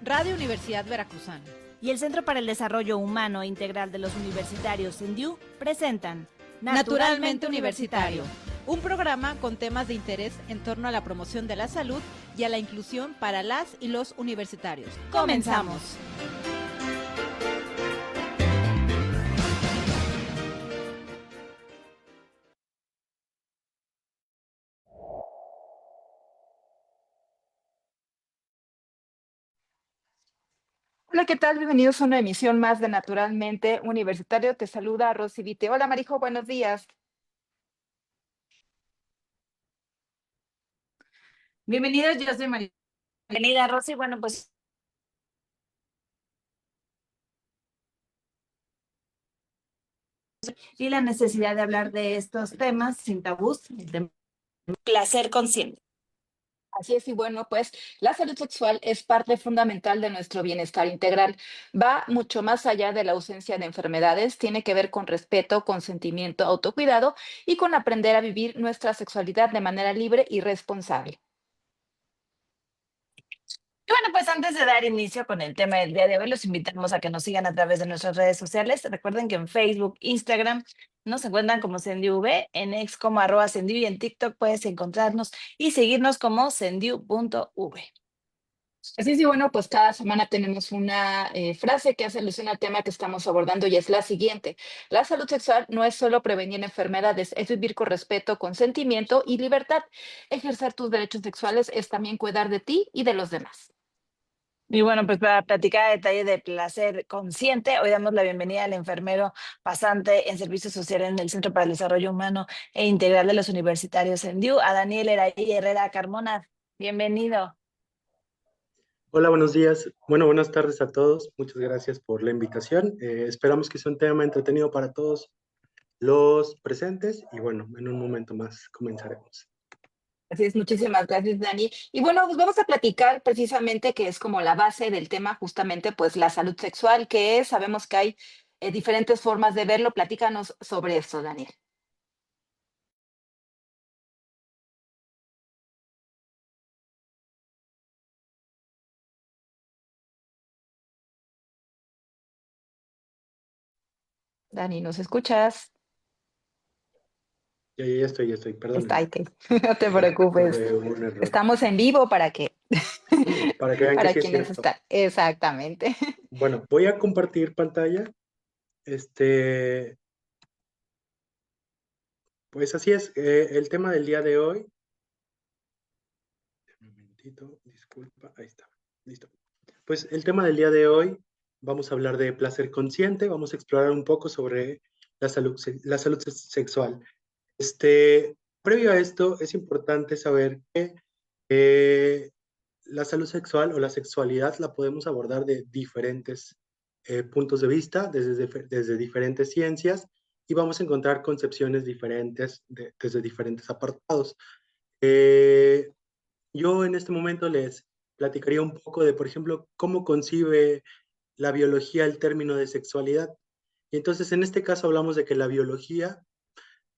Radio Universidad Veracruzana y el Centro para el Desarrollo Humano e Integral de los Universitarios CENDIU presentan Naturalmente Universitario, un programa con temas de interés en torno a la promoción de la salud y a la inclusión para las y los universitarios. ¡Comenzamos! Hola, ¿qué tal? Bienvenidos a una emisión más de Naturalmente Universitario. Te saluda Rosy Vite. Hola, Marijo, buenos días. Bienvenidos, yo soy María. Bienvenida, Rosy. Bueno, pues y la necesidad de hablar de estos temas sin tabús, de placer consciente. Así es, y bueno, pues la salud sexual es parte fundamental de nuestro bienestar integral. Va mucho más allá de la ausencia de enfermedades, tiene que ver con respeto, consentimiento, autocuidado y con aprender a vivir nuestra sexualidad de manera libre y responsable. Y bueno, pues antes de dar inicio con el tema del día de hoy, los invitamos a que nos sigan a través de nuestras redes sociales. Recuerden que en Facebook, Instagram nos encuentran como CendiuV, en X como @Cendiu y en TikTok puedes encontrarnos y seguirnos como cendiu.v. Así es, y bueno, pues cada semana tenemos una frase que hace alusión al tema que estamos abordando y es la siguiente. La salud sexual no es solo prevenir enfermedades, es vivir con respeto, consentimiento y libertad. Ejercer tus derechos sexuales es también cuidar de ti y de los demás. Y bueno, pues para platicar a detalle de placer consciente, hoy damos la bienvenida al enfermero pasante en Servicios Sociales en el Centro para el Desarrollo Humano e Integral de los Universitarios CENDIU, a Daniel Eraí Herrera Carmona. Bienvenido. Hola, buenos días. Bueno, buenas tardes a todos. Muchas gracias por la invitación. Esperamos que sea un tema entretenido para todos los presentes y bueno, en un momento más comenzaremos. Así es, muchísimas gracias, Dani. Y bueno, pues vamos a platicar precisamente que es como la base del tema, justamente, pues la salud sexual, que es, sabemos que hay diferentes formas de verlo. Platícanos sobre eso, Daniel. Dani, ¿nos escuchas? Ya estoy, perdón. Está ahí, no te preocupes. Fue un error. Estamos en vivo para que, Para que vean que para sí es quienes cierto. están. Exactamente. Bueno, voy a compartir pantalla. Pues así es, el tema del día de hoy. Un momentito, disculpa, ahí está, listo. Pues el tema del día de hoy, vamos a hablar de placer consciente, vamos a explorar un poco sobre la salud sexual. Previo a esto, es importante saber que la salud sexual o la sexualidad la podemos abordar de diferentes puntos de vista, desde diferentes ciencias, y vamos a encontrar concepciones diferentes desde diferentes apartados. Yo en este momento les platicaría un poco de, por ejemplo, cómo concibe la biología el término de sexualidad. Y entonces, en este caso hablamos de que la biología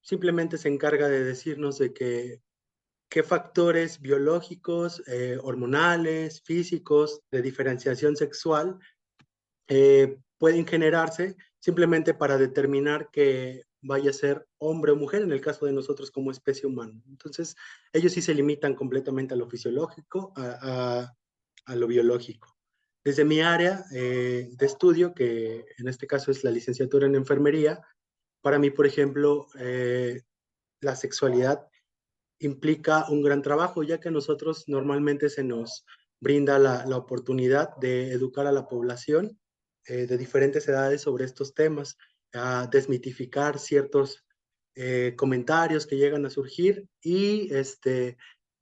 simplemente se encarga de decirnos de qué factores biológicos, hormonales, físicos, de diferenciación sexual pueden generarse simplemente para determinar que vaya a ser hombre o mujer, en el caso de nosotros como especie humana. Entonces, ellos sí se limitan completamente a lo fisiológico, a lo biológico. Desde mi área de estudio, que en este caso es la licenciatura en enfermería, para mí, por ejemplo, la sexualidad implica un gran trabajo, ya que a nosotros normalmente se nos brinda la oportunidad de educar a la población de diferentes edades sobre estos temas, a desmitificar ciertos comentarios que llegan a surgir y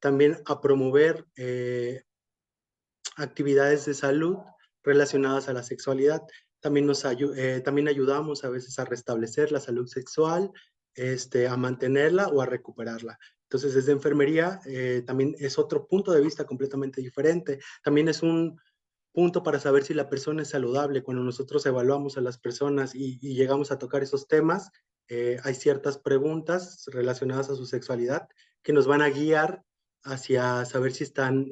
también a promover actividades de salud relacionadas a la sexualidad. También ayudamos a veces a restablecer la salud sexual, a mantenerla o a recuperarla. Entonces, desde enfermería también es otro punto de vista completamente diferente. También es un punto para saber si la persona es saludable. Cuando nosotros evaluamos a las personas y llegamos a tocar esos temas, hay ciertas preguntas relacionadas a su sexualidad que nos van a guiar hacia saber si están,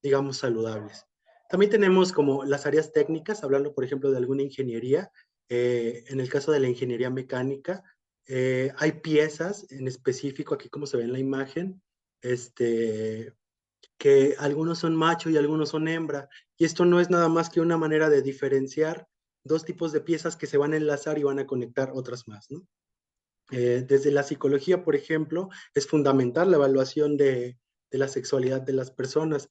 digamos, saludables. También tenemos como las áreas técnicas, hablando por ejemplo de alguna ingeniería. En el caso de la ingeniería mecánica, hay piezas en específico, aquí como se ve en la imagen, que algunos son macho y algunos son hembra. Y esto no es nada más que una manera de diferenciar dos tipos de piezas que se van a enlazar y van a conectar otras más, ¿no? Desde la psicología, por ejemplo, es fundamental la evaluación de la sexualidad de las personas,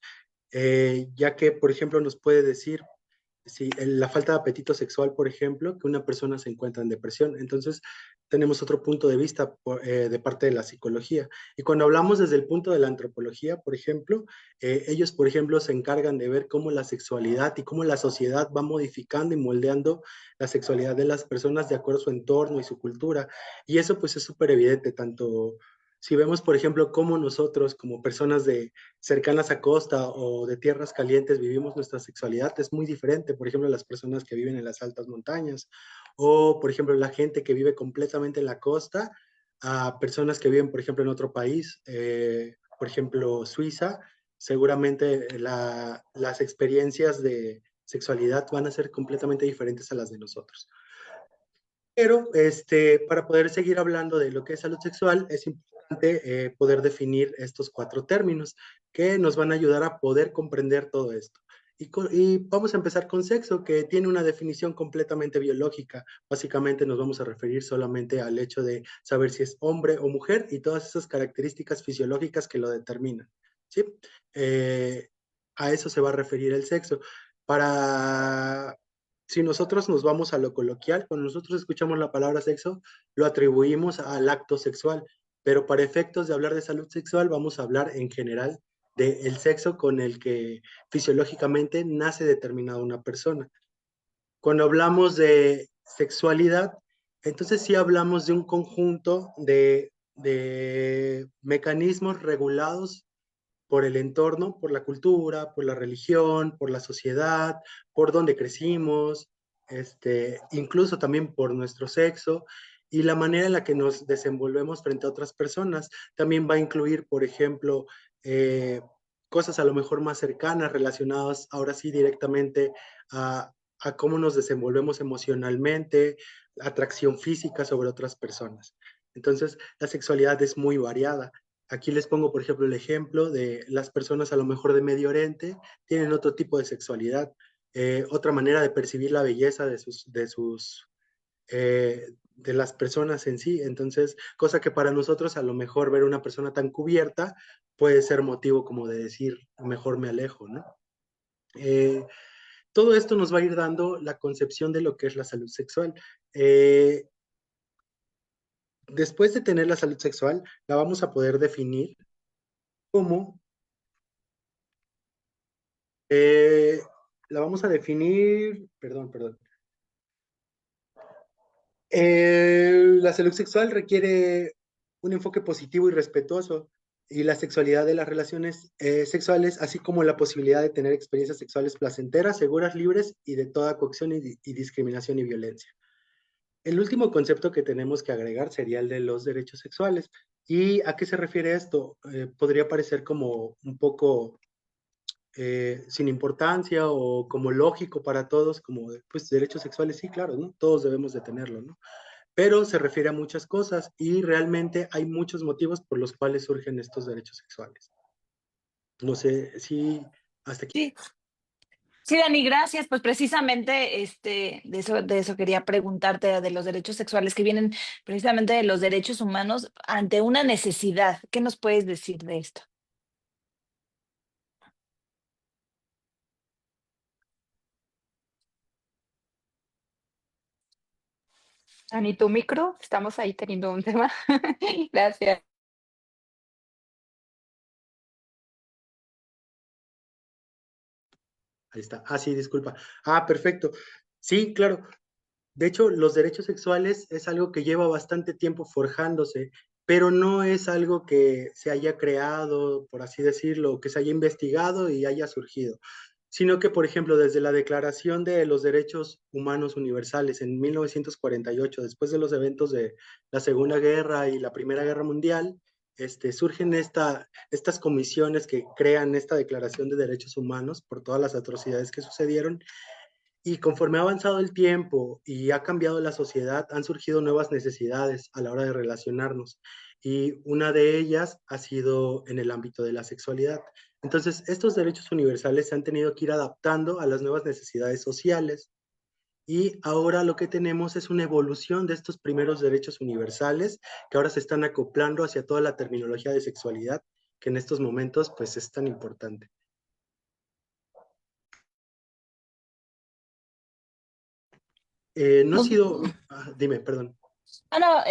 ya que, por ejemplo, nos puede decir si la falta de apetito sexual, por ejemplo, que una persona se encuentra en depresión. Entonces, tenemos otro punto de vista de parte de la psicología. Y cuando hablamos desde el punto de la antropología, por ejemplo, ellos, por ejemplo, se encargan de ver cómo la sexualidad y cómo la sociedad va modificando y moldeando la sexualidad de las personas de acuerdo a su entorno y su cultura. Y eso pues es súper evidente, tanto si vemos, por ejemplo, cómo nosotros como personas de cercanas a costa o de tierras calientes vivimos nuestra sexualidad, es muy diferente. Por ejemplo, las personas que viven en las altas montañas o, por ejemplo, la gente que vive completamente en la costa a personas que viven, por ejemplo, en otro país, por ejemplo, Suiza, seguramente las experiencias de sexualidad van a ser completamente diferentes a las de nosotros. Pero para poder seguir hablando de lo que es salud sexual, es importante poder definir estos 4 términos que nos van a ayudar a poder comprender todo esto. Y vamos a empezar con sexo, que tiene una definición completamente biológica. Básicamente nos vamos a referir solamente al hecho de saber si es hombre o mujer y todas esas características fisiológicas que lo determinan, ¿sí? Eh, a eso se va a referir el sexo. Para si nosotros nos vamos a lo coloquial, cuando nosotros escuchamos la palabra sexo, lo atribuimos al acto sexual, pero para efectos de hablar de salud sexual, vamos a hablar en general del sexo con el que fisiológicamente nace determinada una persona. Cuando hablamos de sexualidad, entonces sí hablamos de un conjunto de mecanismos regulados por el entorno, por la cultura, por la religión, por la sociedad, por donde crecimos, incluso también por nuestro sexo y la manera en la que nos desenvolvemos frente a otras personas. También va a incluir, por ejemplo, cosas a lo mejor más cercanas relacionadas ahora sí directamente a cómo nos desenvolvemos emocionalmente, atracción física sobre otras personas. Entonces, la sexualidad es muy variada. Aquí les pongo, por ejemplo, el ejemplo de las personas a lo mejor de Medio Oriente tienen otro tipo de sexualidad, otra manera de percibir la belleza de las personas en sí. Entonces, cosa que para nosotros a lo mejor ver una persona tan cubierta puede ser motivo como de decir, mejor me alejo, ¿no? Todo esto nos va a ir dando la concepción de lo que es la salud sexual. Después de tener la salud sexual, la vamos a poder definir como Eh, la vamos a definir, perdón. La salud sexual requiere un enfoque positivo y respetuoso y la sexualidad de las relaciones sexuales, así como la posibilidad de tener experiencias sexuales placenteras, seguras, libres y de toda coacción y discriminación y violencia. El último concepto que tenemos que agregar sería el de los derechos sexuales. ¿Y a qué se refiere esto? Podría parecer como un poco sin importancia o como lógico para todos, como pues derechos sexuales, sí, claro, ¿no? Todos debemos de tenerlo, ¿no? Pero se refiere a muchas cosas y realmente hay muchos motivos por los cuales surgen estos derechos sexuales. No sé si hasta aquí. Sí, sí, Dani, gracias. Pues precisamente de eso quería preguntarte, de los derechos sexuales que vienen precisamente de los derechos humanos ante una necesidad. ¿Qué nos puedes decir de esto? Ani, tu micro, estamos ahí teniendo un tema. Gracias. Ahí está. Ah, sí, disculpa. Ah, perfecto. Sí, claro. De hecho, los derechos sexuales es algo que lleva bastante tiempo forjándose, pero no es algo que se haya creado, por así decirlo, que se haya investigado y haya surgido, sino que, por ejemplo, desde la Declaración de los Derechos Humanos Universales en 1948, después de los eventos de la Segunda Guerra y la Primera Guerra Mundial, surgen estas comisiones que crean esta Declaración de Derechos Humanos por todas las atrocidades que sucedieron. Y conforme ha avanzado el tiempo y ha cambiado la sociedad, han surgido nuevas necesidades a la hora de relacionarnos. Y una de ellas ha sido en el ámbito de la sexualidad. Entonces, estos derechos universales se han tenido que ir adaptando a las nuevas necesidades sociales. Y ahora lo que tenemos es una evolución de estos primeros derechos universales que ahora se están acoplando hacia toda la terminología de sexualidad, que en estos momentos pues es tan importante. No ha Nos- sido... dime, perdón. no,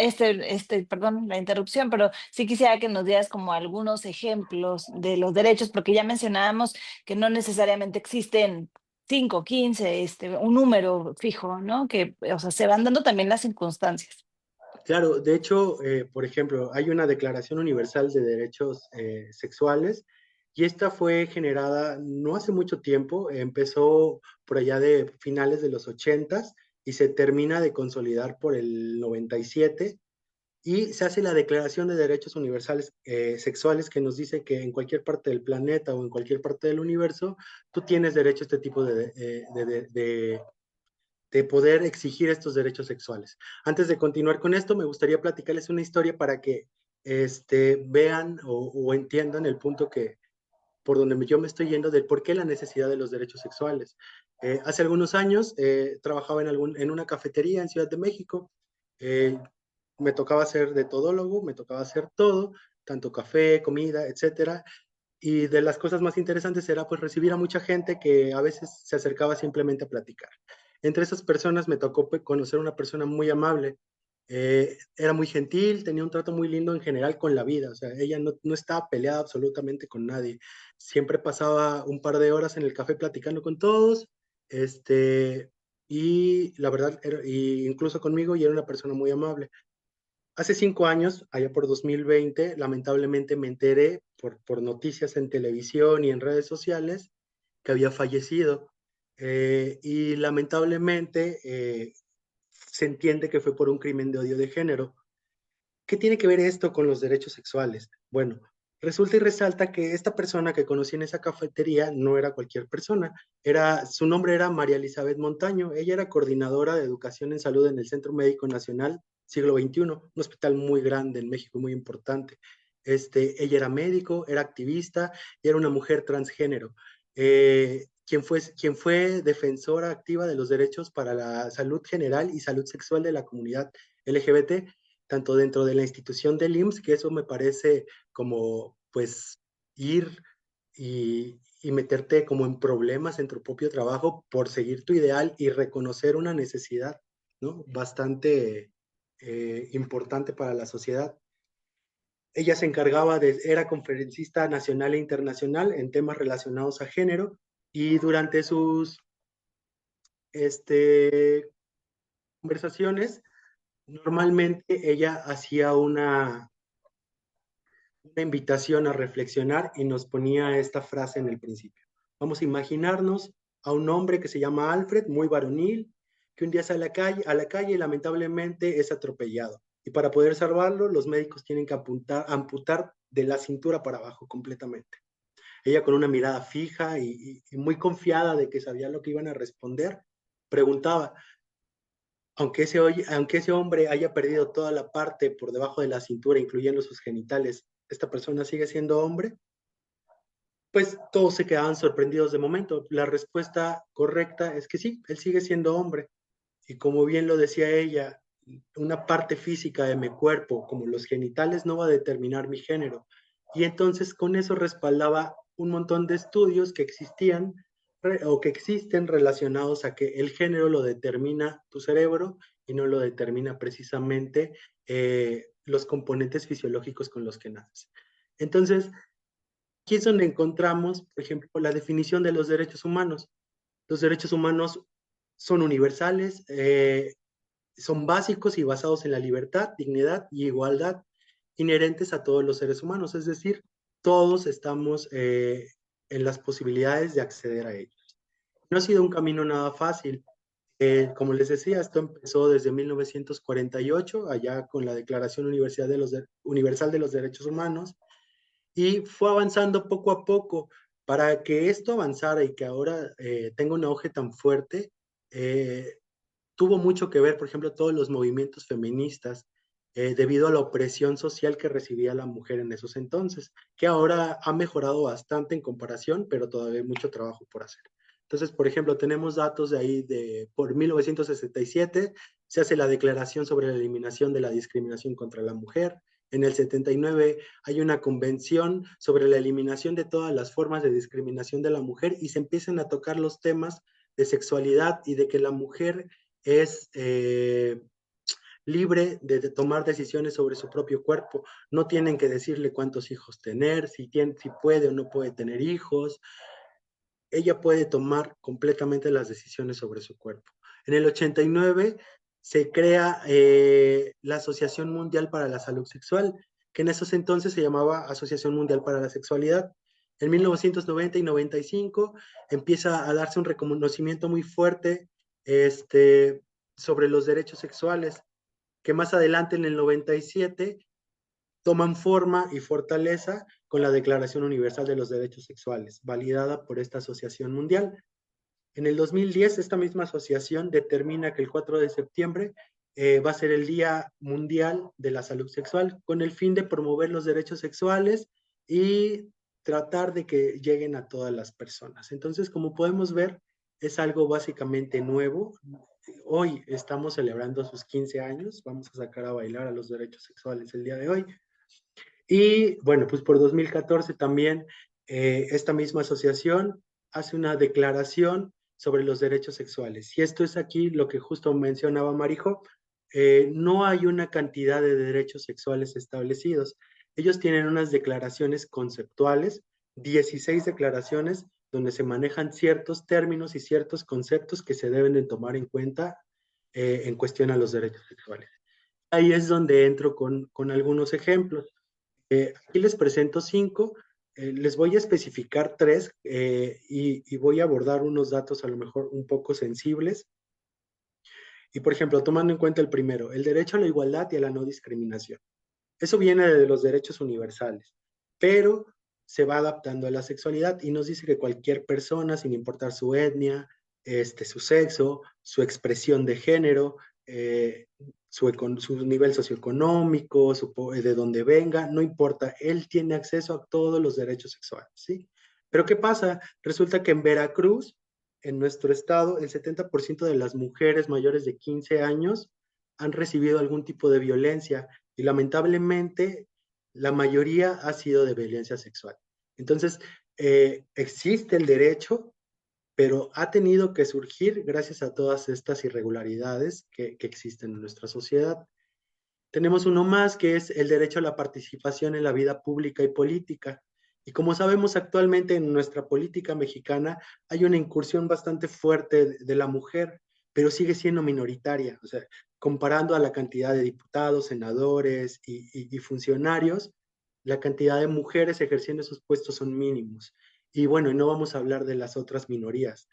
perdón la interrupción, pero sí quisiera que nos dieras como algunos ejemplos de los derechos, porque ya mencionábamos que no necesariamente existen 5, 15, un número fijo, ¿no? Que, o sea, se van dando también las circunstancias. Claro, de hecho, por ejemplo, hay una Declaración Universal de Derechos Sexuales y esta fue generada no hace mucho tiempo, empezó por allá de finales de los 80s y se termina de consolidar por el 97 y se hace la Declaración de Derechos Universales Sexuales que nos dice que en cualquier parte del planeta o en cualquier parte del universo tú tienes derecho a este tipo de poder exigir estos derechos sexuales. Antes de continuar con esto, me gustaría platicarles una historia para que vean o entiendan el punto que por donde yo me estoy yendo del por qué la necesidad de los derechos sexuales. Hace algunos años trabajaba en una cafetería en Ciudad de México. Me tocaba ser de todólogo, me tocaba hacer todo, tanto café, comida, etcétera. Y de las cosas más interesantes era pues recibir a mucha gente que a veces se acercaba simplemente a platicar. Entre esas personas me tocó conocer una persona muy amable, era muy gentil, tenía un trato muy lindo en general con la vida, o sea, ella no estaba peleada absolutamente con nadie, siempre pasaba un par de horas en el café platicando con todos, y la verdad, y incluso conmigo, y era una persona muy amable. Hace 5 años, allá por 2020, lamentablemente me enteré por noticias en televisión y en redes sociales que había fallecido. Y lamentablemente se entiende que fue por un crimen de odio de género. ¿Qué tiene que ver esto con los derechos sexuales? Bueno, resulta y resalta que esta persona que conocí en esa cafetería no era cualquier persona, su nombre era María Elizabeth Montaño, ella era coordinadora de educación en salud en el Centro Médico Nacional Siglo XXI, un hospital muy grande en México, muy importante. Ella era médico, era activista y era una mujer transgénero, quien fue defensora activa de los derechos para la salud general y salud sexual de la comunidad LGBT, tanto dentro de la institución del IMSS, que eso me parece como, pues, ir y meterte como en problemas en tu propio trabajo por seguir tu ideal y reconocer una necesidad, ¿no? Bastante importante para la sociedad. Ella se encargaba era conferencista nacional e internacional en temas relacionados a género y durante sus conversaciones, normalmente ella hacía una invitación a reflexionar y nos ponía esta frase en el principio. Vamos a imaginarnos a un hombre que se llama Alfred, muy varonil, que un día sale a la calle y lamentablemente es atropellado. Y para poder salvarlo, los médicos tienen que amputar de la cintura para abajo completamente. Ella con una mirada fija y muy confiada de que sabía lo que iban a responder, preguntaba, aunque ese hombre haya perdido toda la parte por debajo de la cintura, incluyendo sus genitales, ¿esta persona sigue siendo hombre? Pues todos se quedaban sorprendidos de momento. La respuesta correcta es que sí, él sigue siendo hombre. Y como bien lo decía ella, una parte física de mi cuerpo, como los genitales, no va a determinar mi género. Y entonces con eso respaldaba un montón de estudios que existían o que existen relacionados a que el género lo determina tu cerebro y no lo determina precisamente los componentes fisiológicos con los que naces. Entonces, aquí es donde encontramos, por ejemplo, la definición de los derechos humanos. Los derechos humanos son universales, son básicos y basados en la libertad, dignidad y igualdad inherentes a todos los seres humanos, es decir, todos estamos en las posibilidades de acceder a ellos. No ha sido un camino nada fácil. Como les decía, esto empezó desde 1948, allá con la Declaración Universal de los Derechos Humanos, y fue avanzando poco a poco. Para que esto avanzara y que ahora tenga un auge tan fuerte, tuvo mucho que ver, por ejemplo, todos los movimientos feministas, debido a la opresión social que recibía la mujer en esos entonces, que ahora ha mejorado bastante en comparación, pero todavía hay mucho trabajo por hacer. Entonces, por ejemplo, tenemos datos de ahí por 1967 se hace la Declaración sobre la Eliminación de la Discriminación contra la Mujer. En el 79 hay una convención sobre la eliminación de todas las formas de discriminación de la mujer y se empiezan a tocar los temas de sexualidad y de que la mujer es libre de tomar decisiones sobre su propio cuerpo. No tienen que decirle cuántos hijos tener, si puede o no puede tener hijos. Ella puede tomar completamente las decisiones sobre su cuerpo. En el 89 se crea la Asociación Mundial para la Salud Sexual, que en esos entonces se llamaba Asociación Mundial para la Sexualidad. En 1990 y 95 empieza a darse un reconocimiento muy fuerte sobre los derechos sexuales, que más adelante en el 97 toman forma y fortaleza con la Declaración Universal de los Derechos Sexuales, validada por esta Asociación Mundial. En el 2010, esta misma asociación determina que el 4 de septiembre va a ser el Día Mundial de la Salud Sexual, con el fin de promover los derechos sexuales y tratar de que lleguen a todas las personas. Entonces, como podemos ver, es algo básicamente nuevo. Hoy estamos celebrando sus 15 años, vamos a sacar a bailar a los derechos sexuales el día de hoy. Y bueno, pues por 2014 también esta misma asociación hace una declaración sobre los derechos sexuales. Y esto es aquí lo que justo mencionaba Marijo, no hay una cantidad de derechos sexuales establecidos. Ellos tienen unas declaraciones conceptuales, 16 declaraciones donde se manejan ciertos términos y ciertos conceptos que se deben de tomar en cuenta en cuestión a los derechos sexuales. Ahí es donde entro con algunos ejemplos. Aquí les presento 5, les voy a especificar 3 y voy a abordar unos datos a lo mejor un poco sensibles. Y por ejemplo, tomando en cuenta el primero, el derecho a la igualdad y a la no discriminación. Eso viene de los derechos universales, pero se va adaptando a la sexualidad y nos dice que cualquier persona, sin importar su etnia, su sexo, su expresión de género, su nivel socioeconómico, de dónde venga, no importa, él tiene acceso a todos los derechos sexuales, ¿sí? Pero ¿qué pasa? Resulta que en Veracruz, en nuestro estado, el 70% de las mujeres mayores de 15 años han recibido algún tipo de violencia y lamentablemente la mayoría ha sido de violencia sexual. Entonces, existe el derecho, pero ha tenido que surgir gracias a todas estas irregularidades que existen en nuestra sociedad. Tenemos uno más que es el derecho a la participación en la vida pública y política. Y como sabemos actualmente en nuestra política mexicana hay una incursión bastante fuerte de la mujer, pero sigue siendo minoritaria. O sea, comparando a la cantidad de diputados, senadores y funcionarios, la cantidad de mujeres ejerciendo esos puestos son mínimos. Y bueno, no vamos a hablar de las otras minorías.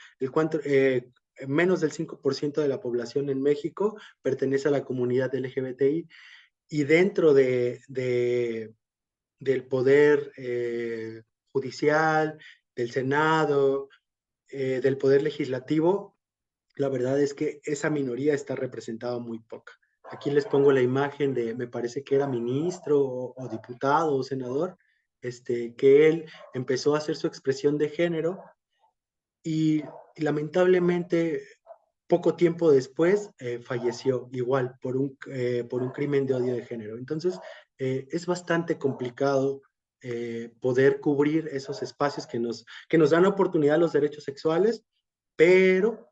Menos del 5% de la población en México pertenece a la comunidad LGBTI y dentro del poder judicial, del Senado, del poder legislativo, la verdad es que esa minoría está representada muy poca. Aquí les pongo la imagen me parece que era ministro o diputado o senador, que él empezó a hacer su expresión de género y lamentablemente poco tiempo después falleció igual por un crimen de odio de género. Entonces es bastante complicado poder cubrir esos espacios que nos dan oportunidad a los derechos sexuales, pero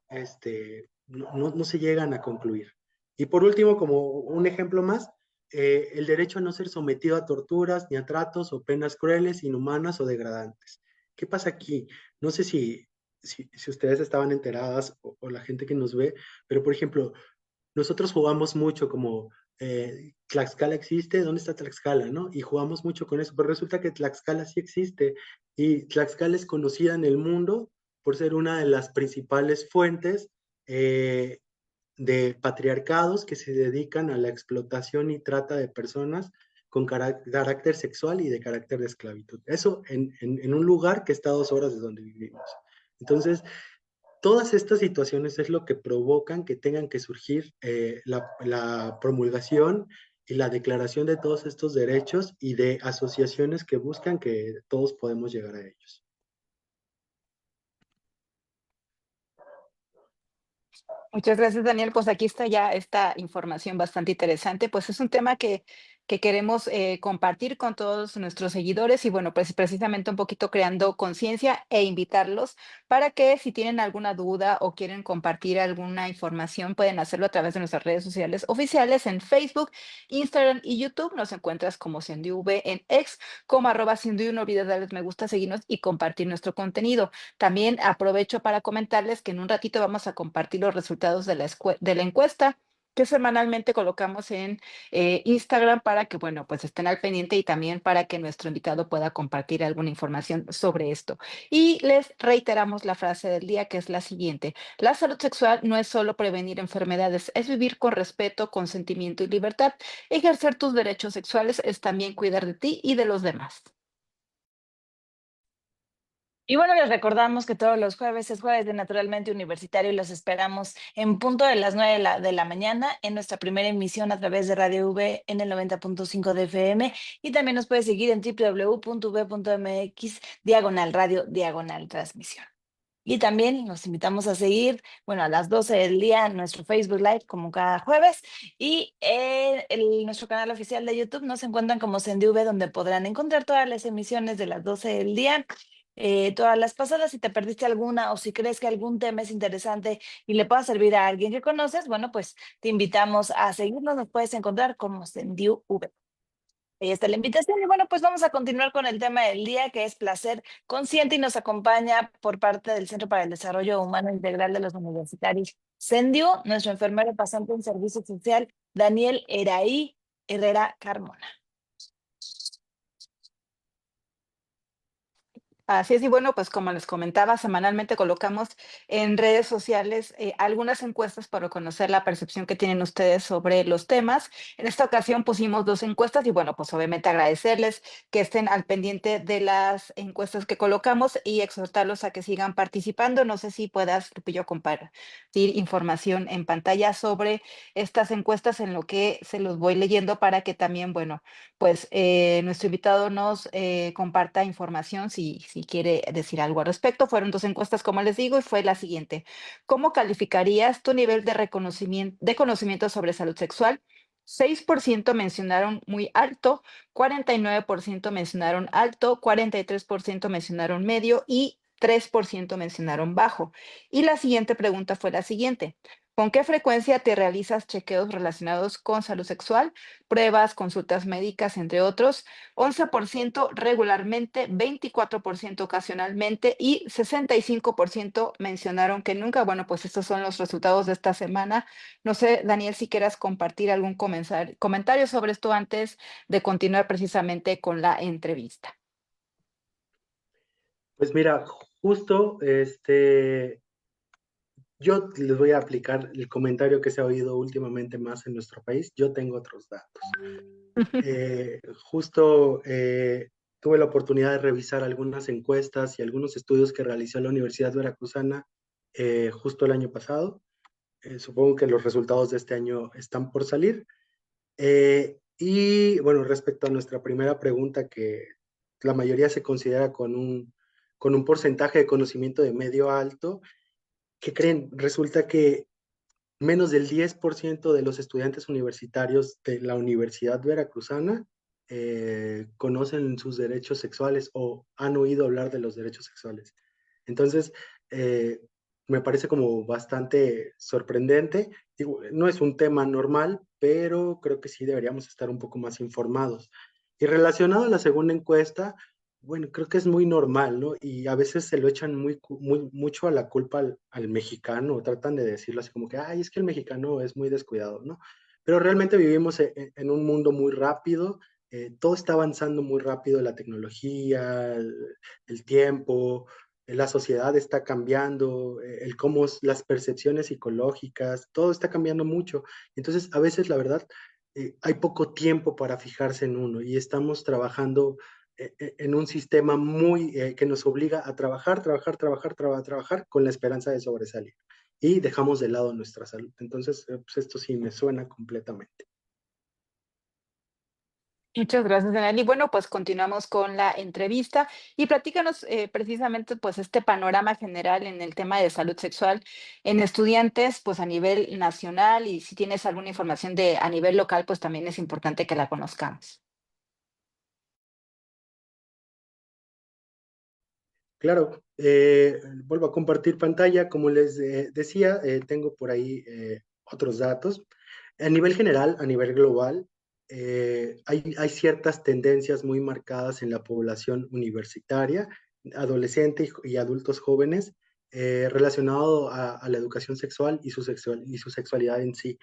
no se llegan a concluir. Y por último, como un ejemplo más, el derecho a no ser sometido a torturas, ni a tratos o penas crueles, inhumanas o degradantes. ¿Qué pasa aquí? No sé si ustedes estaban enteradas o la gente que nos ve, pero por ejemplo, nosotros jugamos mucho como Tlaxcala existe, ¿dónde está Tlaxcala? ¿No? Y jugamos mucho con eso, pero resulta que Tlaxcala sí existe y Tlaxcala es conocida en el mundo por ser una de las principales fuentes de patriarcados que se dedican a la explotación y trata de personas con carácter sexual y de carácter de esclavitud. Eso en un lugar que está a 2 horas de donde vivimos. Entonces, todas estas situaciones es lo que provocan que tengan que surgir la promulgación y la declaración de todos estos derechos y de asociaciones que buscan que todos podemos llegar a ellos. Muchas gracias, Daniel. Pues aquí está ya esta información bastante interesante. Pues es un tema que queremos compartir con todos nuestros seguidores y bueno, pues precisamente un poquito creando conciencia e invitarlos para que si tienen alguna duda o quieren compartir alguna información, pueden hacerlo a través de nuestras redes sociales oficiales en Facebook, Instagram y YouTube. Nos encuentras como SendiV en X, como @SendiV. No olvides darles me gusta, seguirnos y compartir nuestro contenido. También aprovecho para comentarles que en un ratito vamos a compartir los resultados de la encuesta que semanalmente colocamos en Instagram para que, bueno, pues estén al pendiente y también para que nuestro invitado pueda compartir alguna información sobre esto. Y les reiteramos la frase del día, que es la siguiente: la salud sexual no es solo prevenir enfermedades, es vivir con respeto, consentimiento y libertad. Ejercer tus derechos sexuales es también cuidar de ti y de los demás. Y bueno, les recordamos que todos los jueves es jueves de Naturalmente Universitario y los esperamos en punto de las 9 de la mañana en nuestra primera emisión a través de Radio V en el 90.5 de FM y también nos puede seguir en www.v.mx/radio/transmisión. Y también los invitamos a seguir, bueno, a las 12 del día nuestro Facebook Live como cada jueves y nuestro canal oficial de YouTube nos encuentran como SendiV, donde podrán encontrar todas las emisiones de las 12 del día, todas las pasadas. Si te perdiste alguna o si crees que algún tema es interesante y le pueda servir a alguien que conoces, bueno, pues te invitamos a seguirnos. Nos puedes encontrar como SendiV. Ahí está la invitación. Y bueno, pues vamos a continuar con el tema del día, que es placer consciente, y nos acompaña por parte del Centro para el Desarrollo Humano Integral de los Universitarios Sendiu, nuestro enfermero pasante en servicio social, Daniel Eraí Herrera Carmona. Así es, y bueno, pues como les comentaba, semanalmente colocamos en redes sociales algunas encuestas para conocer la percepción que tienen ustedes sobre los temas. En esta ocasión pusimos 2 encuestas y bueno, pues obviamente agradecerles que estén al pendiente de las encuestas que colocamos y exhortarlos a que sigan participando. No sé si puedas, Lupillo, compartir información en pantalla sobre estas encuestas, en lo que se los voy leyendo para que también, bueno, pues nuestro invitado nos comparta información si quiere decir algo al respecto. Fueron 2 encuestas, como les digo, y fue la siguiente: ¿cómo calificarías tu nivel de conocimiento sobre salud sexual? 6% mencionaron muy alto, 49% mencionaron alto, 43% mencionaron medio y 3% mencionaron bajo. Y la siguiente pregunta fue la siguiente: ¿con qué frecuencia te realizas chequeos relacionados con salud sexual? Pruebas, consultas médicas, entre otros. 11% regularmente, 24% ocasionalmente y 65% mencionaron que nunca. Bueno, pues estos son los resultados de esta semana. No sé, Daniel, si quieras compartir algún comentario sobre esto antes de continuar precisamente con la entrevista. Pues mira, justo yo les voy a aplicar el comentario que se ha oído últimamente más en nuestro país. Yo tengo otros datos. Justo tuve la oportunidad de revisar algunas encuestas y algunos estudios que realizó la Universidad Veracruzana justo el año pasado. Supongo que los resultados de este año están por salir. Y bueno, respecto a nuestra primera pregunta, que la mayoría se considera con un porcentaje de conocimiento de medio a alto, ¿qué creen? Resulta que menos del 10% de los estudiantes universitarios de la Universidad Veracruzana conocen sus derechos sexuales o han oído hablar de los derechos sexuales. Entonces, me parece como bastante sorprendente. Digo, no es un tema normal, pero creo que sí deberíamos estar un poco más informados. Y relacionado a la segunda encuesta, bueno, creo que es muy normal, ¿no? Y a veces se lo echan mucho a la culpa al mexicano, o tratan de decirlo así como que, ay, es que el mexicano es muy descuidado, ¿no? Pero realmente vivimos en un mundo muy rápido, todo está avanzando muy rápido, la tecnología, el tiempo, la sociedad está cambiando, el cómo las percepciones psicológicas, todo está cambiando mucho. Entonces, a veces, la verdad, hay poco tiempo para fijarse en uno y estamos trabajando en un sistema muy que nos obliga a trabajar con la esperanza de sobresalir y dejamos de lado nuestra salud. Entonces, pues esto sí me suena completamente. Muchas gracias, Daniel. Y bueno, pues continuamos con la entrevista y platícanos precisamente pues este panorama general en el tema de salud sexual en estudiantes pues a nivel nacional y si tienes alguna información de a nivel local pues también es importante que la conozcamos. Claro, vuelvo a compartir pantalla. Como les decía, tengo por ahí otros datos. A nivel general, a nivel global, hay ciertas tendencias muy marcadas en la población universitaria, adolescente y adultos jóvenes, relacionado a la educación sexual y y su sexualidad en sí.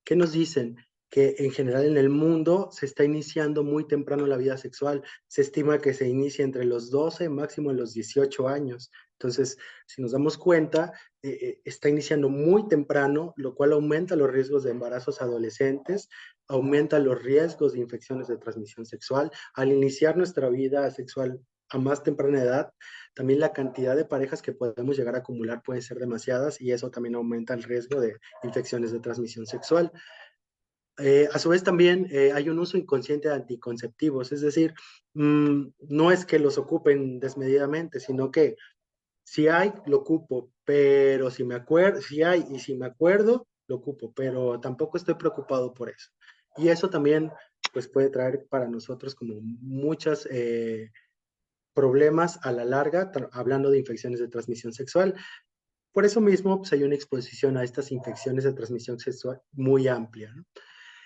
¿Qué nos dicen? Que en general en el mundo se está iniciando muy temprano la vida sexual. Se estima que se inicia entre los 12, máximo los 18 años. Entonces, si nos damos cuenta, está iniciando muy temprano, lo cual aumenta los riesgos de embarazos adolescentes, aumenta los riesgos de infecciones de transmisión sexual. Al iniciar nuestra vida sexual a más temprana edad, también la cantidad de parejas que podemos llegar a acumular puede ser demasiadas y eso también aumenta el riesgo de infecciones de transmisión sexual. A su vez también hay un uso inconsciente de anticonceptivos, es decir, no es que los ocupen desmedidamente, sino que si hay, lo ocupo, pero si me acuerdo, si hay y si me acuerdo, lo ocupo, pero tampoco estoy preocupado por eso. Y eso también pues puede traer para nosotros como muchos problemas a la larga, hablando de infecciones de transmisión sexual. Por eso mismo pues hay una exposición a estas infecciones de transmisión sexual muy amplia, ¿no?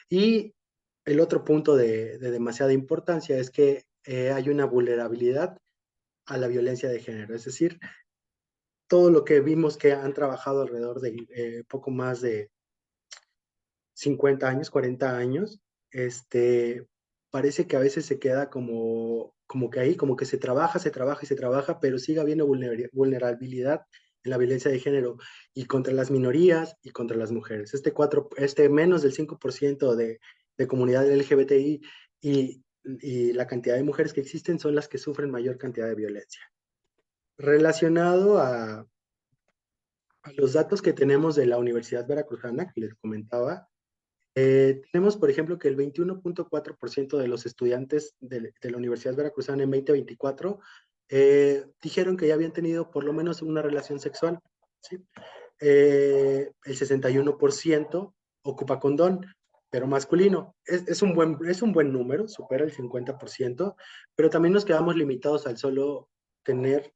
Y el otro punto de demasiada importancia es que hay una vulnerabilidad a la violencia de género, es decir, todo lo que vimos que han trabajado alrededor de poco más de 50 años, 40 años, parece que a veces se queda como que ahí, como que se trabaja y se trabaja, pero sigue habiendo vulnerabilidad en la violencia de género y contra las minorías y contra las mujeres. Menos del 5% de comunidad LGBTI y la cantidad de mujeres que existen son las que sufren mayor cantidad de violencia. Relacionado a los datos que tenemos de la Universidad Veracruzana, que les comentaba, tenemos, por ejemplo, que el 21.4% de los estudiantes de la Universidad Veracruzana en 2024 dijeron que ya habían tenido por lo menos una relación sexual, ¿sí? El 61% ocupa condón, pero masculino. Es un buen número, supera el 50%, pero también nos quedamos limitados al solo tener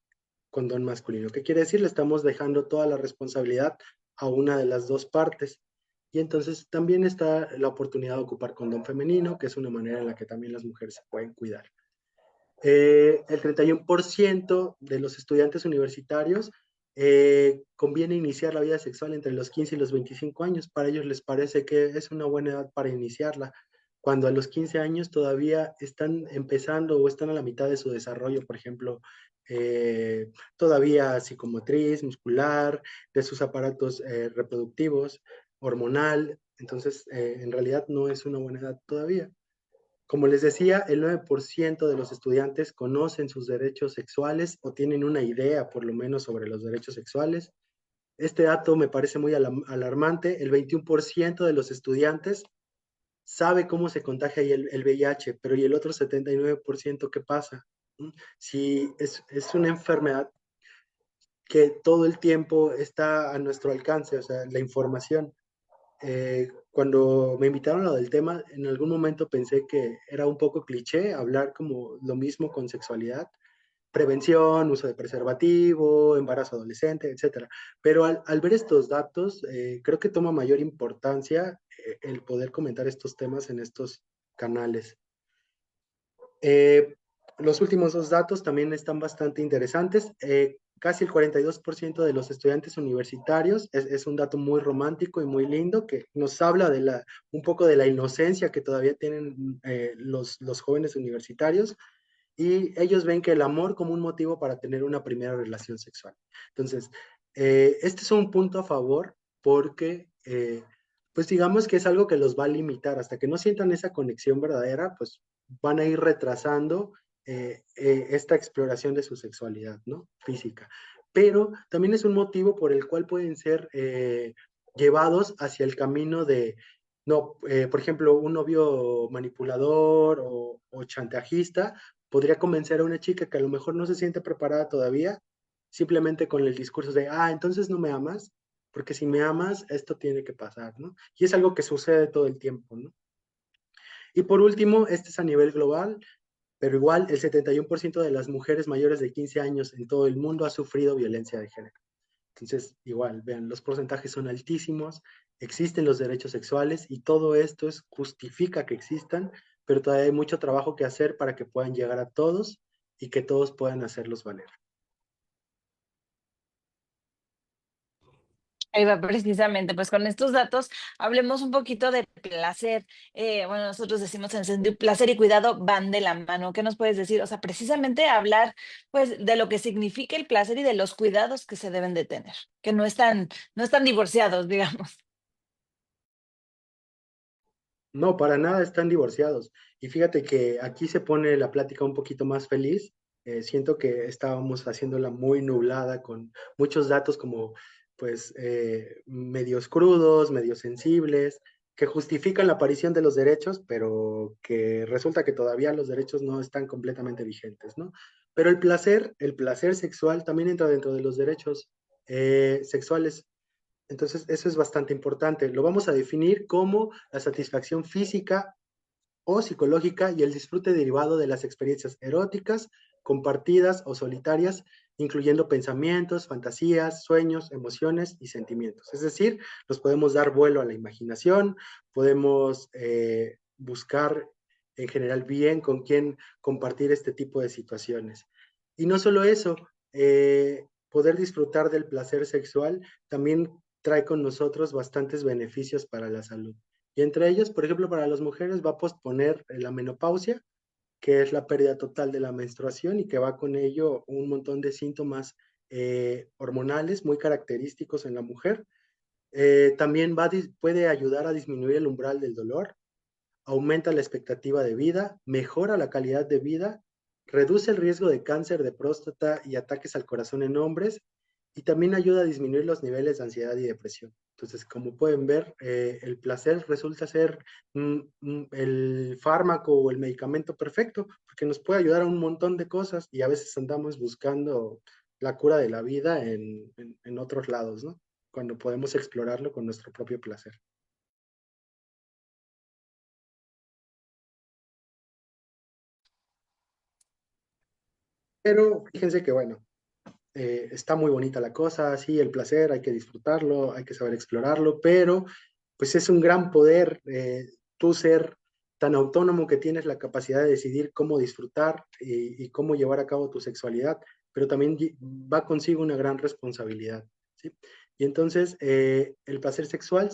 condón masculino. ¿Qué quiere decir? Le estamos dejando toda la responsabilidad a una de las dos partes. Y entonces también está la oportunidad de ocupar condón femenino, que es una manera en la que también las mujeres se pueden cuidar. El 31% de los estudiantes universitarios conviene iniciar la vida sexual entre los 15 y los 25 años. Para ellos les parece que es una buena edad para iniciarla, cuando a los 15 años todavía están empezando o están a la mitad de su desarrollo, por ejemplo, todavía psicomotriz, muscular, de sus aparatos reproductivos, hormonal. Entonces, en realidad no es una buena edad todavía. Como les decía, el 9% de los estudiantes conocen sus derechos sexuales o tienen una idea, por lo menos, sobre los derechos sexuales. Este dato me parece muy alarmante. El 21% de los estudiantes sabe cómo se contagia el VIH, pero ¿y el otro 79% qué pasa? Si es una enfermedad que todo el tiempo está a nuestro alcance, o sea, la información. Cuando me invitaron a lo del tema, en algún momento pensé que era un poco cliché hablar como lo mismo con sexualidad, prevención, uso de preservativo, embarazo adolescente, etcétera. Pero al ver estos datos, creo que toma mayor importancia el poder comentar estos temas en estos canales. Eh, los últimos dos datos también están bastante interesantes. Casi el 42% de los estudiantes universitarios, es un dato muy romántico y muy lindo que nos habla un poco de la inocencia que todavía tienen los jóvenes universitarios. y ellos ven que el amor como un motivo para tener una primera relación sexual. Entonces, este es un punto a favor porque, pues digamos que es algo que los va a limitar. Hasta que no sientan esa conexión verdadera, pues van a ir retrasando esta exploración de su sexualidad, ¿no? Física. Pero también es un motivo por el cual pueden ser llevados hacia el camino de, no, por ejemplo, un novio manipulador o chantajista podría convencer a una chica que a lo mejor no se siente preparada todavía, simplemente con el discurso de, ah, entonces no me amas, porque si me amas, esto tiene que pasar, ¿no? Y es algo que sucede todo el tiempo, ¿no? Y por último, este es a nivel global, pero igual el 71% de las mujeres mayores de 15 años en todo el mundo ha sufrido violencia de género. Entonces, igual, vean, los porcentajes son altísimos, existen los derechos sexuales y todo esto justifica que existan, pero todavía hay mucho trabajo que hacer para que puedan llegar a todos y que todos puedan hacerlos valer. Ahí va precisamente, pues con estos datos hablemos un poquito de placer. Bueno, nosotros decimos en sentido placer y cuidado van de la mano. ¿Qué nos puedes decir? O sea, precisamente hablar pues de lo que significa el placer y de los cuidados que se deben de tener, que no están divorciados, digamos. No, para nada están divorciados. Y fíjate que aquí se pone la plática un poquito más feliz. Siento que estábamos haciéndola muy nublada con muchos datos como, pues, medios crudos, medios sensibles, que justifican la aparición de los derechos, pero que resulta que todavía los derechos no están completamente vigentes, ¿no? Pero el placer sexual también entra dentro de los derechos sexuales. Entonces, eso es bastante importante. Lo vamos a definir como la satisfacción física o psicológica y el disfrute derivado de las experiencias eróticas, compartidas o solitarias, incluyendo pensamientos, fantasías, sueños, emociones y sentimientos. Es decir, nos podemos dar vuelo a la imaginación, podemos buscar en general bien con quién compartir este tipo de situaciones. Y no solo eso, poder disfrutar del placer sexual también trae con nosotros bastantes beneficios para la salud. Y entre ellos, por ejemplo, para las mujeres va a posponer la menopausia, que es la pérdida total de la menstruación y que va con ello un montón de síntomas hormonales muy característicos en la mujer. También puede ayudar a disminuir el umbral del dolor, aumenta la expectativa de vida, mejora la calidad de vida, reduce el riesgo de cáncer de próstata y ataques al corazón en hombres y también ayuda a disminuir los niveles de ansiedad y depresión. Entonces, como pueden ver, el placer resulta ser el fármaco o el medicamento perfecto, porque nos puede ayudar a un montón de cosas y a veces andamos buscando la cura de la vida en otros lados, ¿no? Cuando podemos explorarlo con nuestro propio placer. Pero fíjense que, bueno, está muy bonita la cosa, sí, el placer, hay que disfrutarlo, hay que saber explorarlo, pero pues es un gran poder tú ser tan autónomo que tienes la capacidad de decidir cómo disfrutar y cómo llevar a cabo tu sexualidad, pero también va consigo una gran responsabilidad, ¿sí? Y entonces el placer sexual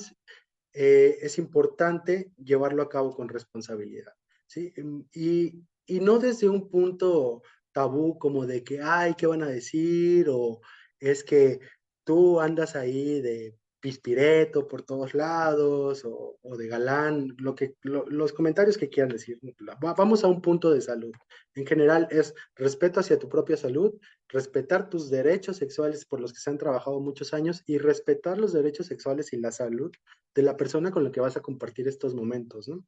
es importante llevarlo a cabo con responsabilidad, ¿sí? Y no desde un punto tabú como de que, ay, ¿qué van a decir? O es que tú andas ahí de pispireto por todos lados o de galán, los comentarios que quieran decir. Vamos a un punto de salud. En general es respeto hacia tu propia salud, respetar tus derechos sexuales por los que se han trabajado muchos años y respetar los derechos sexuales y la salud de la persona con la que vas a compartir estos momentos, ¿no?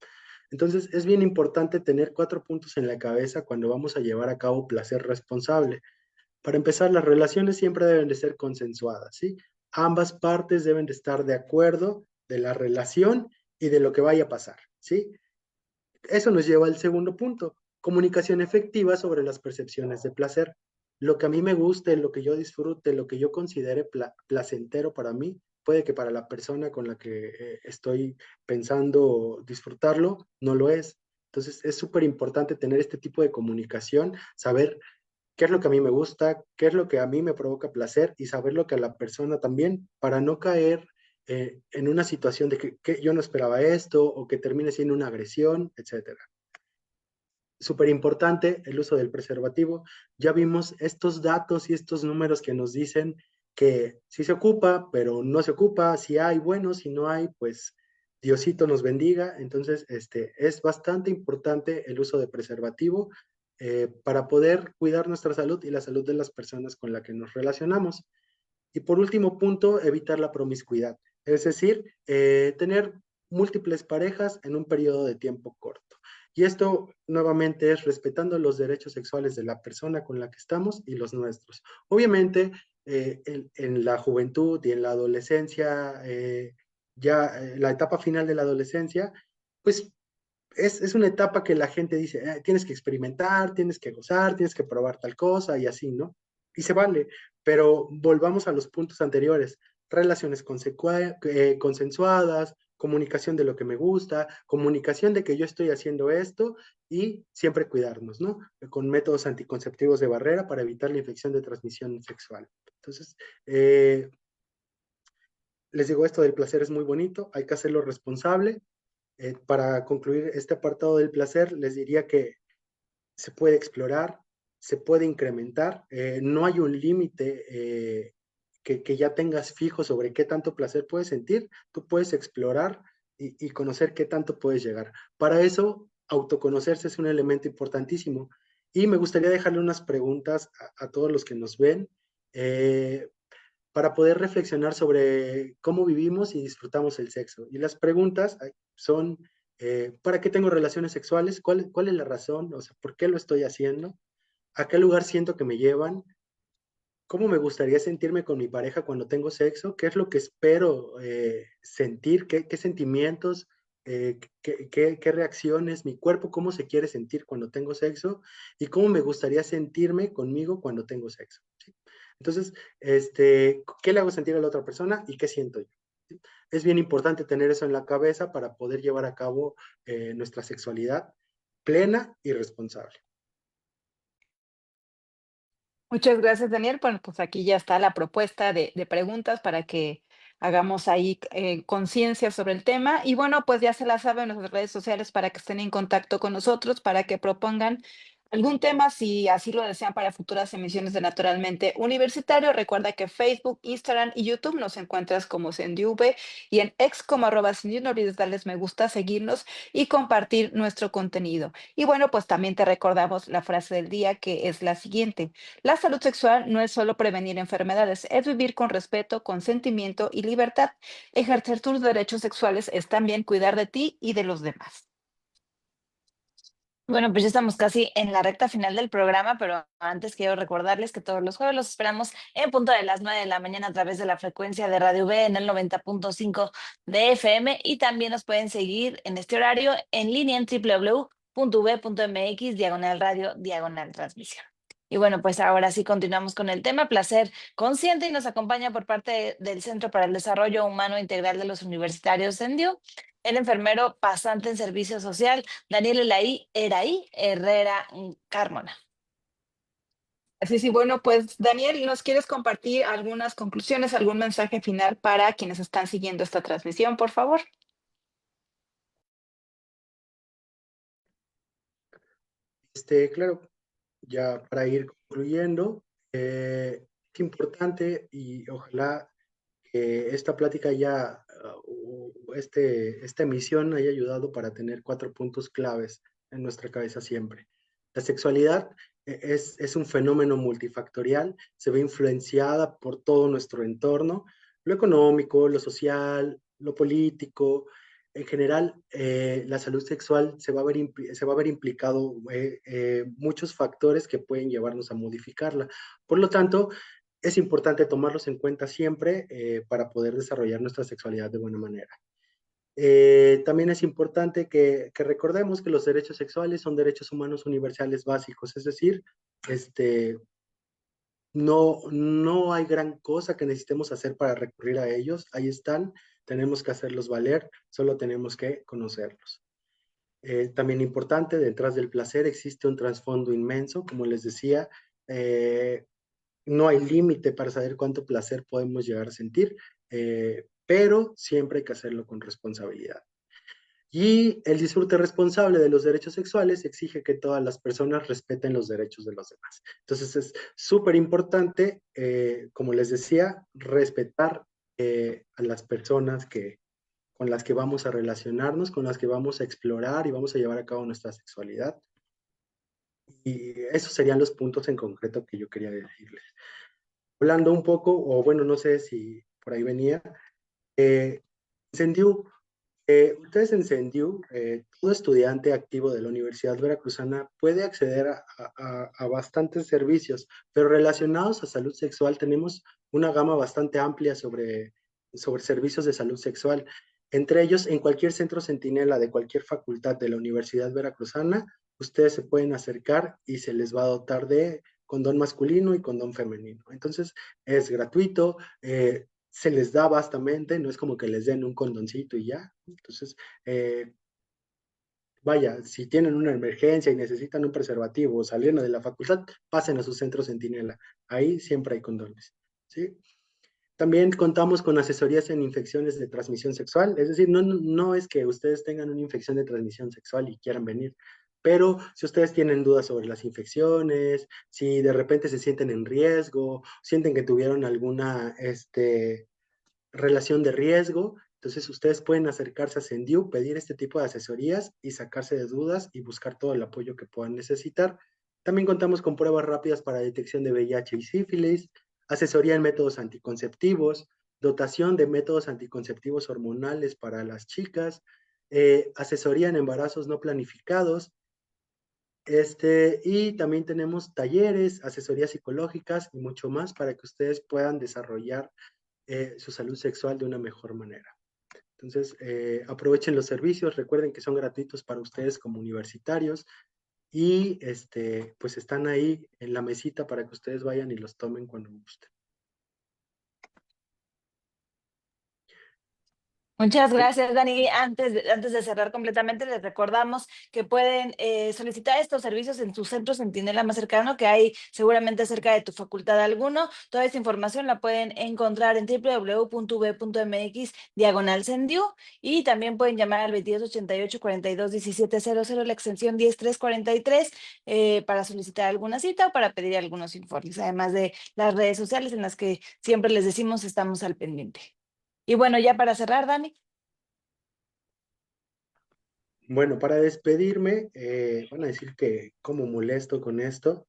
Entonces, es bien importante tener 4 puntos en la cabeza cuando vamos a llevar a cabo placer responsable. Para empezar, las relaciones siempre deben de ser consensuadas, ¿sí? Ambas partes deben de estar de acuerdo de la relación y de lo que vaya a pasar, ¿sí? Eso nos lleva al segundo punto, comunicación efectiva sobre las percepciones de placer. Lo que a mí me guste, lo que yo disfrute, lo que yo considere placentero para mí, puede que para la persona con la que estoy pensando disfrutarlo, no lo es. Entonces es súper importante tener este tipo de comunicación, saber qué es lo que a mí me gusta, qué es lo que a mí me provoca placer y saber lo que a la persona también, para no caer en una situación de que yo no esperaba esto o que termine siendo una agresión, etcétera. súper importante el uso del preservativo. Ya vimos estos datos y estos números que nos dicen que sí se ocupa, pero no se ocupa, si hay, bueno, si no hay, pues Diosito nos bendiga. Entonces, es bastante importante el uso de preservativo para poder cuidar nuestra salud y la salud de las personas con las que nos relacionamos. Y por último punto, evitar la promiscuidad, es decir, tener múltiples parejas en un periodo de tiempo corto. Y esto nuevamente es respetando los derechos sexuales de la persona con la que estamos y los nuestros. Obviamente, en la juventud y en la adolescencia, la etapa final de la adolescencia, pues es una etapa que la gente dice, tienes que experimentar, tienes que gozar, tienes que probar tal cosa y así, ¿no? Y se vale, pero volvamos a los puntos anteriores, relaciones consensuadas, comunicación de lo que me gusta, comunicación de que yo estoy haciendo esto y siempre cuidarnos, ¿no? Con métodos anticonceptivos de barrera para evitar la infección de transmisión sexual. Entonces, les digo, esto del placer es muy bonito, hay que hacerlo responsable. Para concluir este apartado del placer, les diría que se puede explorar, se puede incrementar, no hay un límite que ya tengas fijo sobre qué tanto placer puedes sentir, tú puedes explorar y conocer qué tanto puedes llegar. Para eso, autoconocerse es un elemento importantísimo. Y me gustaría dejarle unas preguntas a todos los que nos ven. Para poder reflexionar sobre cómo vivimos y disfrutamos el sexo. Y las preguntas son, ¿para qué tengo relaciones sexuales? ¿Cuál es la razón? O sea, ¿por qué lo estoy haciendo? ¿A qué lugar siento que me llevan? ¿Cómo me gustaría sentirme con mi pareja cuando tengo sexo? ¿Qué es lo que espero sentir? ¿Qué sentimientos? ¿Qué reacciones? ¿Mi cuerpo cómo se quiere sentir cuando tengo sexo? ¿Y cómo me gustaría sentirme conmigo cuando tengo sexo? ¿Sí? Entonces, ¿qué le hago sentir a la otra persona y qué siento yo? ¿Sí? Es bien importante tener eso en la cabeza para poder llevar a cabo nuestra sexualidad plena y responsable. Muchas gracias, Daniel. Bueno, pues aquí ya está la propuesta de preguntas para que hagamos ahí conciencia sobre el tema. Y bueno, pues ya se la saben en nuestras redes sociales para que estén en contacto con nosotros, para que propongan algún tema, si así lo desean, para futuras emisiones de Naturalmente Universitario. Recuerda que Facebook, Instagram y YouTube nos encuentras como CendiV y en X como @Cendiv. No olvides darles me gusta, seguirnos y compartir nuestro contenido. Y bueno, pues también te recordamos la frase del día, que es la siguiente: la salud sexual no es solo prevenir enfermedades, es vivir con respeto, consentimiento y libertad. Ejercer tus derechos sexuales es también cuidar de ti y de los demás. Bueno, pues ya estamos casi en la recta final del programa, pero antes quiero recordarles que todos los jueves los esperamos en punto de las 9 de la mañana a través de la frecuencia de Radio V en el 90.5 de FM, y también nos pueden seguir en este horario en línea en www.v.mx/radio/transmisión. Y bueno, pues ahora sí continuamos con el tema placer consciente, y nos acompaña por parte del Centro para el Desarrollo Humano Integral de los Universitarios CENDIU el enfermero pasante en servicio social Daniel Eraí Herrera Carmona. Así sí, bueno, pues Daniel, ¿nos quieres compartir algunas conclusiones, algún mensaje final para quienes están siguiendo esta transmisión, por favor? Claro, ya para ir concluyendo, es importante y ojalá que esta plática esta emisión haya ayudado para tener 4 puntos claves en nuestra cabeza siempre. La sexualidad es un fenómeno multifactorial, se ve influenciada por todo nuestro entorno, lo económico, lo social, lo político. En general, la salud sexual se va a ver implicado muchos factores que pueden llevarnos a modificarla. Por lo tanto, es importante tomarlos en cuenta siempre para poder desarrollar nuestra sexualidad de buena manera. También es importante que recordemos que los derechos sexuales son derechos humanos universales básicos, es decir, no hay gran cosa que necesitemos hacer para recurrir a ellos, ahí están, tenemos que hacerlos valer, solo tenemos que conocerlos. También importante, detrás del placer existe un trasfondo inmenso, como les decía, no hay límite para saber cuánto placer podemos llegar a sentir, pero siempre hay que hacerlo con responsabilidad. Y el disfrute responsable de los derechos sexuales exige que todas las personas respeten los derechos de los demás. Entonces es súper importante, como les decía, respetar a las personas con las que vamos a relacionarnos, con las que vamos a explorar y vamos a llevar a cabo nuestra sexualidad. Y esos serían los puntos en concreto que yo quería decirles. Hablando un poco, o bueno, no sé si por ahí venía, Sendiu, ustedes en Sendiu, todo estudiante activo de la Universidad Veracruzana puede acceder a bastantes servicios, pero relacionados a salud sexual tenemos una gama bastante amplia sobre servicios de salud sexual. Entre ellos, en cualquier centro centinela de cualquier facultad de la Universidad Veracruzana, ustedes se pueden acercar y se les va a dotar de condón masculino y condón femenino. Entonces, es gratuito, se les da vastamente, no es como que les den un condoncito y ya. Entonces, vaya, si tienen una emergencia y necesitan un preservativo o salieron de la facultad, pasen a su centro centinela. Ahí siempre hay condones, ¿sí? También contamos con asesorías en infecciones de transmisión sexual, es decir, no es que ustedes tengan una infección de transmisión sexual y quieran venir, pero si ustedes tienen dudas sobre las infecciones, si de repente se sienten en riesgo, sienten que tuvieron alguna relación de riesgo, entonces ustedes pueden acercarse a Sendiu, pedir este tipo de asesorías y sacarse de dudas y buscar todo el apoyo que puedan necesitar. También contamos con pruebas rápidas para detección de VIH y sífilis, asesoría en métodos anticonceptivos, dotación de métodos anticonceptivos hormonales para las chicas, asesoría en embarazos no planificados, y también tenemos talleres, asesorías psicológicas y mucho más para que ustedes puedan desarrollar su salud sexual de una mejor manera. Entonces, aprovechen los servicios, recuerden que son gratuitos para ustedes como universitarios y pues están ahí en la mesita para que ustedes vayan y los tomen cuando gusten. Muchas gracias, Dani. Antes de cerrar completamente, les recordamos que pueden solicitar estos servicios en tu centro centinela más cercano, que hay seguramente cerca de tu facultad alguno. Toda esta información la pueden encontrar en www.ub.mx/Sendiu y también pueden llamar al 2288-421700, la extensión 10343, para solicitar alguna cita o para pedir algunos informes, además de las redes sociales en las que siempre les decimos estamos al pendiente. Y bueno, ya para cerrar, Dani. Bueno, para despedirme, van a decir que como molesto con esto,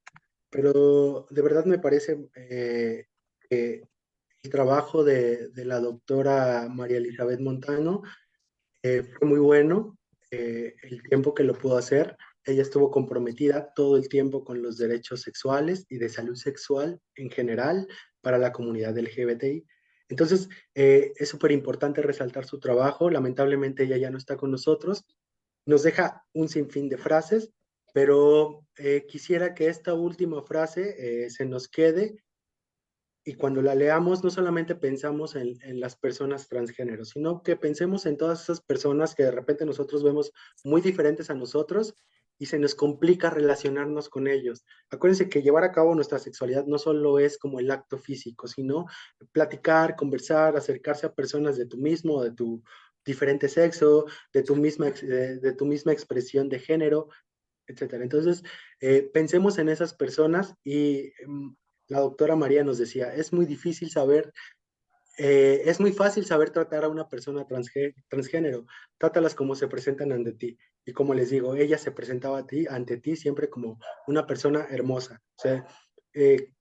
pero de verdad me parece que el trabajo de la doctora María Elizabeth Montano fue muy bueno, el tiempo que lo pudo hacer. Ella estuvo comprometida todo el tiempo con los derechos sexuales y de salud sexual en general para la comunidad LGBTI. Entonces, es súper importante resaltar su trabajo. Lamentablemente ella ya no está con nosotros. Nos deja un sinfín de frases, pero quisiera que esta última frase se nos quede y cuando la leamos no solamente pensamos en las personas transgénero, sino que pensemos en todas esas personas que de repente nosotros vemos muy diferentes a nosotros y se nos complica relacionarnos con ellos. Acuérdense que llevar a cabo nuestra sexualidad no solo es como el acto físico, sino platicar, conversar, acercarse a personas de tu mismo, de tu diferente sexo, de tu misma expresión de género, etcétera. Entonces, pensemos en esas personas y la doctora María nos decía, es muy difícil saber, es muy fácil saber tratar a una persona transgénero, trátalas como se presentan ante ti. Y como les digo, ella se presentaba ante ti siempre como una persona hermosa. O sea, eh,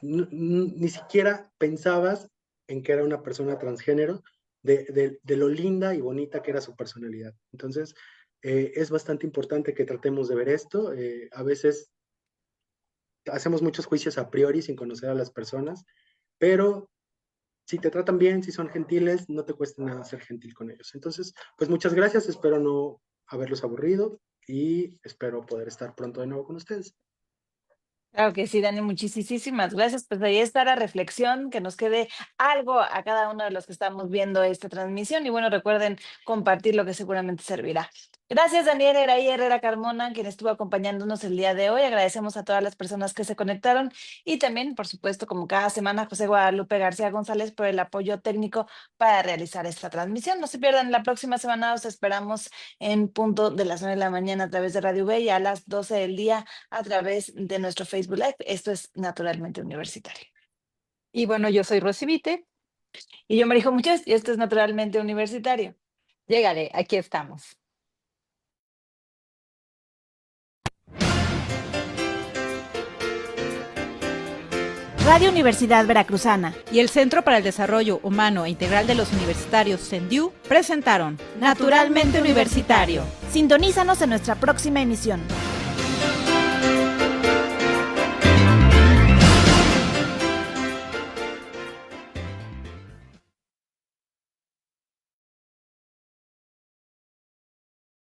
ni siquiera pensabas en que era una persona transgénero, de lo linda y bonita que era su personalidad. Entonces, es bastante importante que tratemos de ver esto. A veces hacemos muchos juicios a priori sin conocer a las personas, pero si te tratan bien, si son gentiles, no te cuesta nada ser gentil con ellos. Entonces, pues muchas gracias, espero no haberlos aburrido y espero poder estar pronto de nuevo con ustedes. Claro que sí, Dani, muchísimas gracias. Pues ahí está la reflexión, que nos quede algo a cada uno de los que estamos viendo esta transmisión. Y bueno, recuerden compartir lo que seguramente servirá. Gracias, Daniel Eraí Herrera Carmona, quien estuvo acompañándonos el día de hoy. Agradecemos a todas las personas que se conectaron y también, por supuesto, como cada semana, José Guadalupe García González por el apoyo técnico para realizar esta transmisión. No se pierdan, la próxima semana os esperamos en punto de las 9 de la mañana a través de Radio V y a las 12 del día a través de nuestro Facebook Live. Esto es Naturalmente Universitario. Y bueno, yo soy Rosy Vite. Y yo, Marijo Muchas, y esto es Naturalmente Universitario. Llégale, aquí estamos. Radio Universidad Veracruzana y el Centro para el Desarrollo Humano e Integral de los Universitarios, CENDIU, presentaron Naturalmente Universitario. Sintonízanos en nuestra próxima emisión.